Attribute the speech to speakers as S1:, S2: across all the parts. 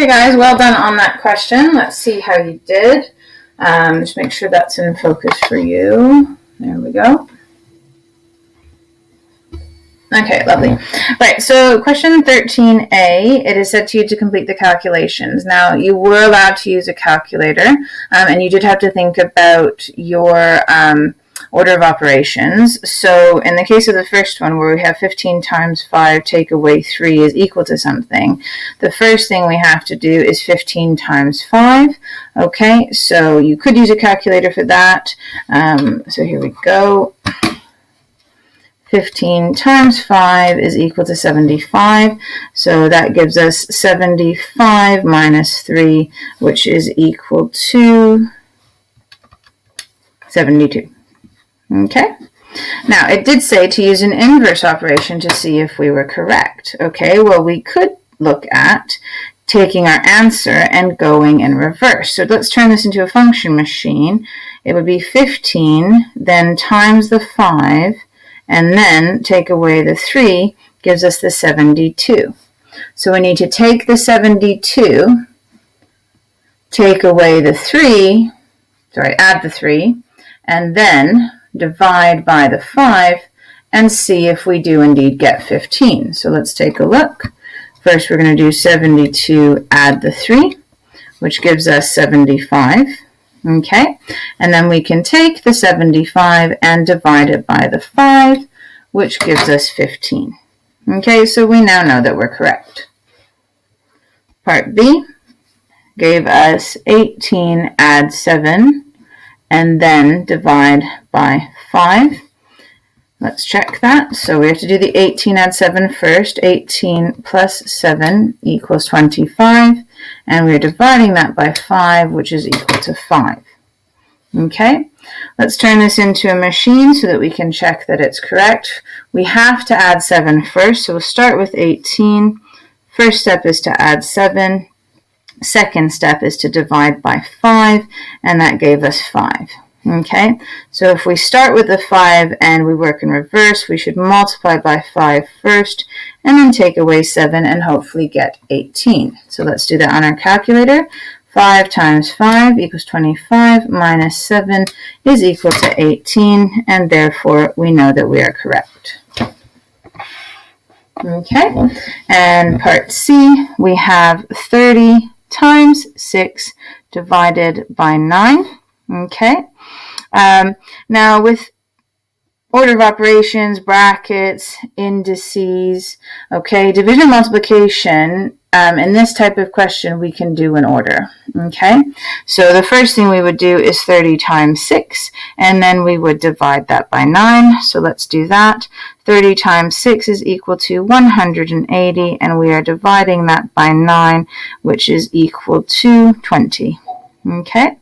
S1: Okay, guys, well done on that question. Let's see how you did. Just make sure that's in focus for you. There we go. Okay, lovely. Right, so question 13A, it is said to you to complete the calculations. Now, you were allowed to use a calculator, and you did have to think about your order of operations. So in the case of the first one, where we have 15 times 5 take away 3 is equal to something, the first thing we have to do is 15 times 5. Okay, so you could use a calculator for that. So here we go. 15 times 5 is equal to 75. So that gives us 75 minus 3, which is equal to 72. Okay, now it did say to use an inverse operation to see if we were correct. Okay, well, we could look at taking our answer and going in reverse. So let's turn this into a function machine. It would be 15, then times the 5, and then take away the 3 gives us the 72. So we need to take the 72, take away the 3, add the 3, and then divide by the 5 and see if we do indeed get 15. So let's take a look. First, we're going to do 72, add the 3, which gives us 75. Okay, and then we can take the 75 and divide it by the 5, which gives us 15. Okay, so we now know that we're correct. Part B gave us 18, add 7, and then divide by 5. Let's check that. So we have to do the 18 add 7 first. 18 plus 7 equals 25. And we're dividing that by 5, which is equal to 5. Okay, let's turn this into a machine so that we can check that it's correct. We have to add 7 first, so we'll start with 18. First step is to add 7. Second step is to divide by 5, and that gave us 5. Okay, so if we start with the 5 and we work in reverse, we should multiply by 5 first, and then take away 7 and hopefully get 18. So let's do that on our calculator. 5 times 5 equals 25, minus 7 is equal to 18, and therefore we know that we are correct. Okay, and part C, we have 30 times 6 divided by 9. Okay, now with order of operations, brackets, indices, okay, division and multiplication, in this type of question we can do in order. Okay, so the first thing we would do is 30 times 6, and then we would divide that by 9. So let's do that. 30 times 6 is equal to 180, and we are dividing that by 9, which is equal to 20. Okay,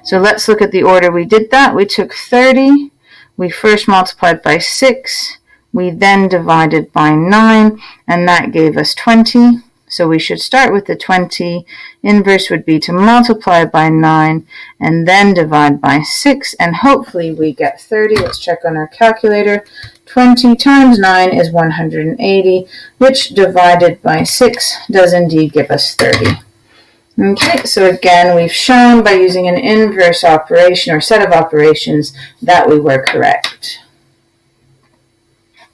S1: so let's look at the order we did that. We took 30, we first multiplied by 6, we then divided by 9, and that gave us 20. So we should start with the 20. Inverse would be to multiply by 9 and then divide by 6, and hopefully we get 30. Let's check on our calculator. 20 times 9 is 180, which divided by 6 does indeed give us 30. Okay, so again, we've shown by using an inverse operation or set of operations that we were correct.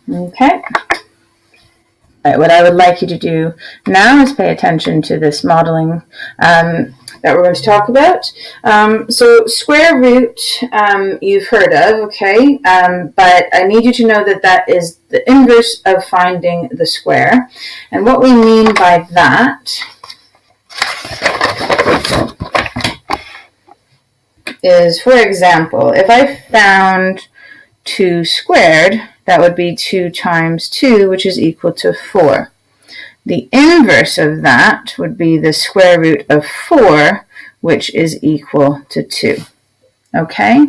S1: Okay. All right, what I would like you to do now is pay attention to this modeling that we're going to talk about. So square root you've heard of, okay, but I need you to know that that is the inverse of finding the square. And what we mean by that is, for example, if I found 2 squared, that would be 2 times 2, which is equal to 4. The inverse of that would be the square root of 4, which is equal to 2. Okay?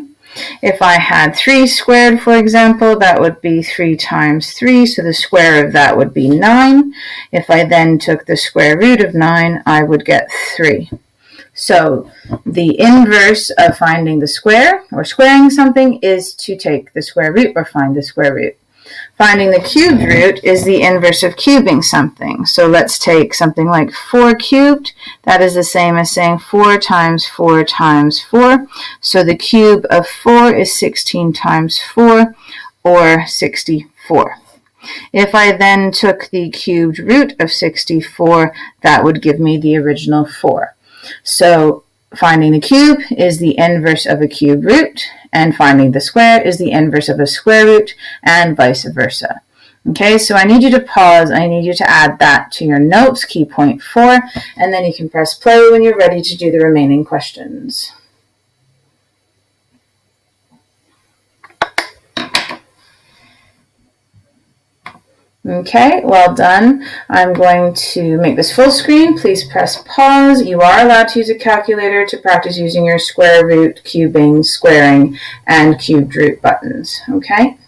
S1: If I had 3 squared, for example, that would be 3 times 3, so the square of that would be 9. If I then took the square root of 9, I would get 3. So the inverse of finding the square or squaring something is to take the square root or find the square root. Finding the cubed root is the inverse of cubing something. So let's take something like 4 cubed. That is the same as saying 4 times 4 times 4. So the cube of 4 is 16 times 4, or 64. If I then took the cubed root of 64, that would give me the original 4. So finding the cube is the inverse of a cube root, and finding the square is the inverse of a square root, and vice versa. Okay, so I need you to pause. I need you to add that to your notes, key point 4, and then you can press play when you're ready to do the remaining questions. Okay, well done. I'm going to make this full screen. Please press pause. You are allowed to use a calculator to practice using your square root, cubing, squaring, and cubed root buttons. Okay?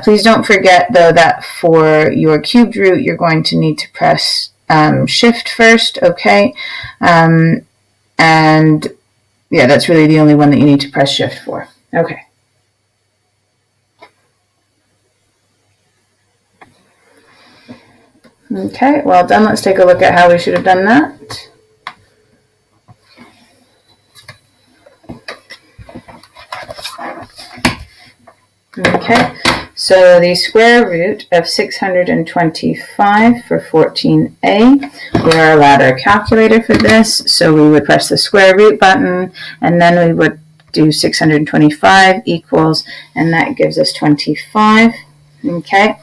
S1: Please don't forget, though, that for your cubed root, you're going to need to press shift first, okay? And yeah, that's really the only one that you need to press shift for. Okay. Okay, well done. Let's take a look at how we should have done that. Okay, so the square root of 625 for 14a, we are allowed our calculator for this, so we would press the square root button, and then we would do 625 equals, and that gives us 25. Okay,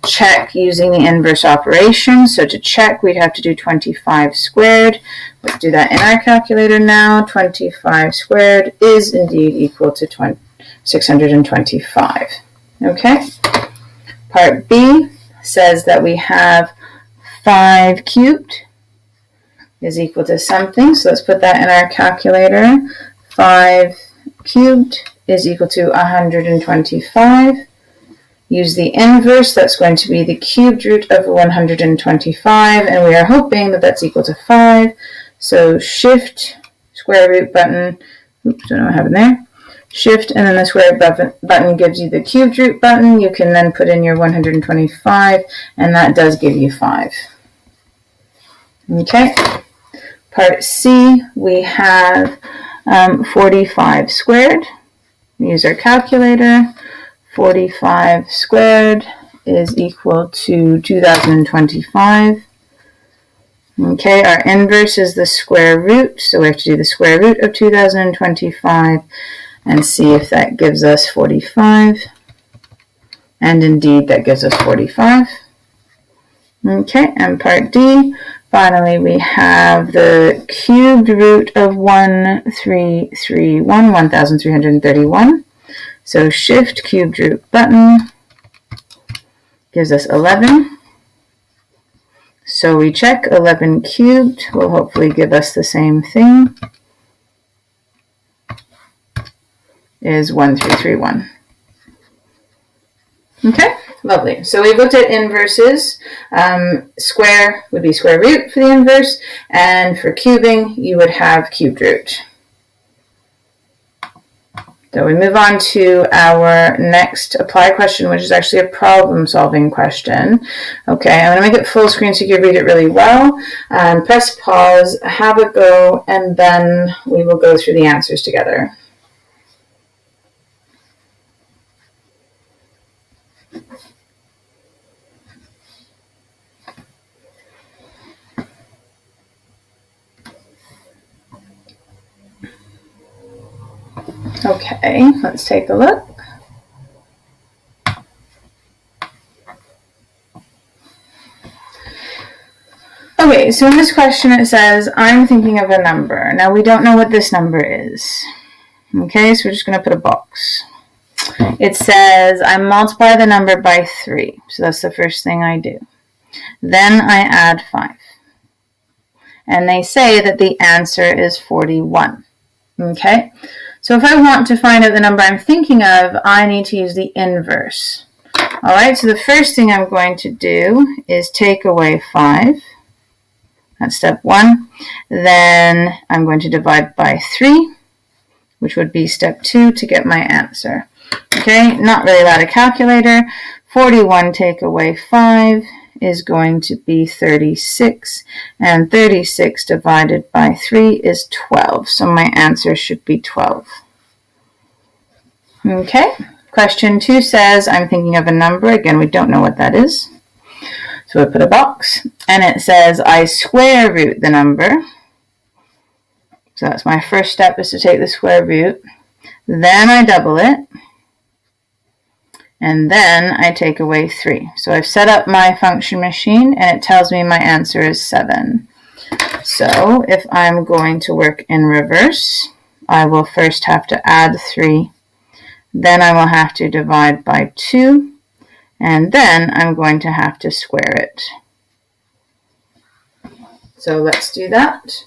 S1: check using the inverse operation. So to check, we'd have to do 25 squared. Let's do that in our calculator now. 25 squared is indeed equal to 625. Okay, part B says that we have 5 cubed is equal to something. So let's put that in our calculator. 5 cubed is equal to 125. Use the inverse, that's going to be the cubed root of 125, and we are hoping that that's equal to 5. So shift, square root button, oops, don't know what happened there. Shift, and then the square button gives you the cubed root button. You can then put in your 125, and that does give you 5. Okay, part C, we have 45 squared. Use our calculator. 45 squared is equal to 2025. Okay, our inverse is the square root, so we have to do the square root of 2025 and see if that gives us 45. And indeed, that gives us 45. Okay, and part D, finally we have the cubed root of 1331. So shift cubed root button gives us 11. So we check 11 cubed will hopefully give us the same thing. Is 1331. Okay, lovely. So we've looked at inverses. Square would be square root for the inverse, and for cubing you would have cubed root. So we move on to our next apply question, which is actually a problem-solving question. Okay, I'm going to make it full screen so you can read it really well. Press pause, have a go, and then we will go through the answers together. Okay, let's take a look. Okay, so in this question it says, I'm thinking of a number. Now we don't know what this number is. Okay, so we're just going to put a box. It says, I multiply the number by 3. So that's the first thing I do. Then I add 5. And they say that the answer is 41. Okay, so if I want to find out the number I'm thinking of, I need to use the inverse. All right, so the first thing I'm going to do is take away 5. That's step 1. Then I'm going to divide by 3, which would be step 2 to get my answer. Okay, not really allowed a calculator. 41 take away 5 is going to be 36, and 36 divided by 3 is 12. So my answer should be 12. Okay, question 2 says, I'm thinking of a number. Again, we don't know what that is. So we put a box, and it says, I square root the number. So that's my first step, is to take the square root. Then I double it. And then I take away 3. So I've set up my function machine, and it tells me my answer is 7. So if I'm going to work in reverse, I will first have to add 3. Then I will have to divide by 2. And then I'm going to have to square it. So let's do that.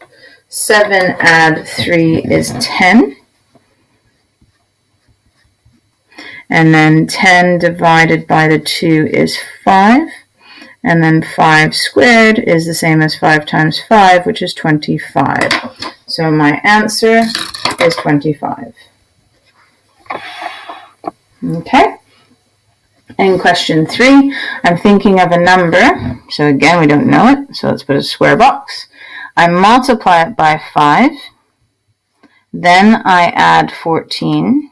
S1: 7 add 3 is 10. And then 10 divided by the 2 is 5. And then 5 squared is the same as 5 times 5, which is 25. So my answer is 25. Okay. In question 3, I'm thinking of a number. So again, we don't know it. So let's put a square box. I multiply it by 5. Then I add 14.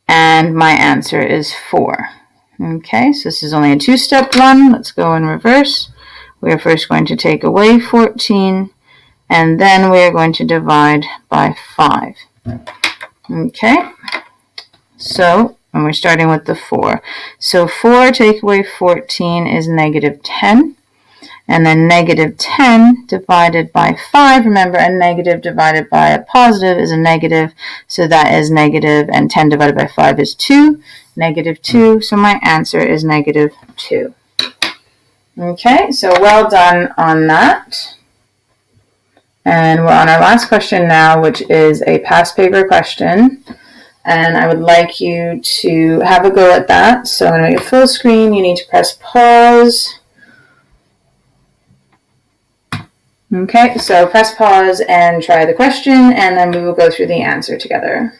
S1: And my answer is 4. Okay, so this is only a 2-step run. Let's go in reverse. We are first going to take away 14, and then we are going to divide by 5. Okay, so, and we're starting with the 4. So 4 take away 14 is negative 10. And then negative 10 divided by 5, remember a negative divided by a positive is a negative, so that is negative, and 10 divided by 5 is 2, negative 2, so my answer is negative 2. Okay, so well done on that. And we're on our last question now, which is a past paper question. And I would like you to have a go at that. So I'm going to make it full screen. You need to press pause. Okay, so press pause and try the question, and then we will go through the answer together.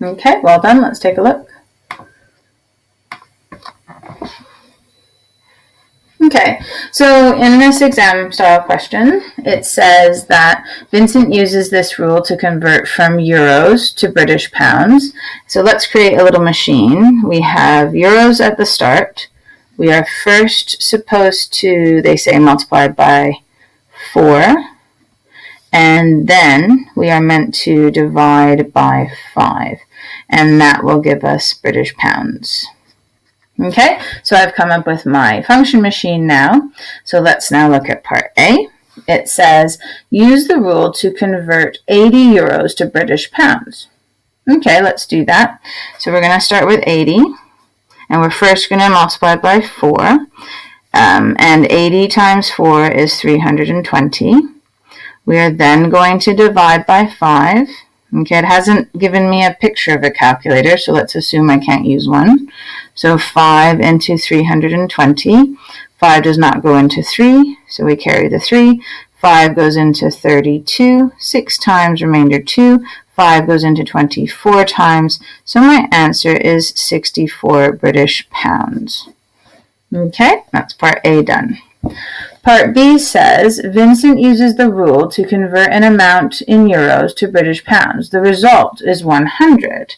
S1: Okay, well done. Let's take a look. Okay, so in this exam style question, it says that Vincent uses this rule to convert from euros to British pounds. So let's create a little machine. We have euros at the start. We are first supposed to, they say, multiply by 4. And then we are meant to divide by 5. And that will give us British pounds. Okay, so I've come up with my function machine now. So let's now look at part A. It says, use the rule to convert 80 euros to British pounds. Okay, let's do that. So we're going to start with 80. And we're first going to multiply by 4. And 80 times 4 is 320. We are then going to divide by 5. Okay, it hasn't given me a picture of a calculator, so let's assume I can't use one. So 5 into 320. 5 does not go into 3, so we carry the 3. 5 goes into 32. 6 times, remainder 2. 5 goes into 24 times. So my answer is 64 British pounds. Okay, that's part A done. Part B says, Vincent uses the rule to convert an amount in euros to British pounds. The result is 100.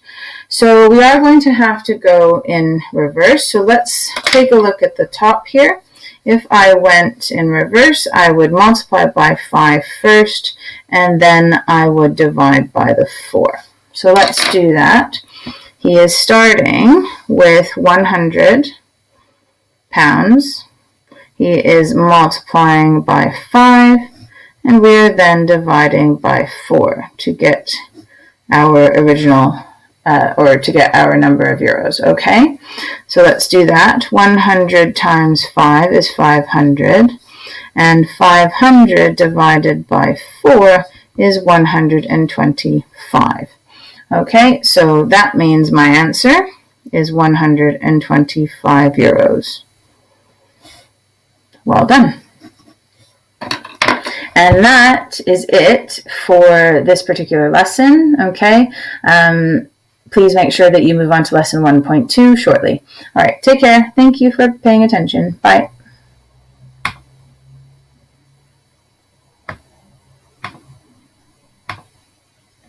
S1: So we are going to have to go in reverse. So let's take a look at the top here. If I went in reverse, I would multiply by 5 first, and then I would divide by the 4. So let's do that. He is starting with 100 pounds. He is multiplying by 5, and we are then dividing by 4 to get our original, or to get our number of euros, okay? So let's do that. 100 times 5 is 500, and 500 divided by 4 is 125. Okay, so that means my answer is 125 euros. Well done. And that is it for this particular lesson, okay? Please make sure that you move on to lesson 1.2 shortly. All right, take care. Thank you for paying attention. Bye.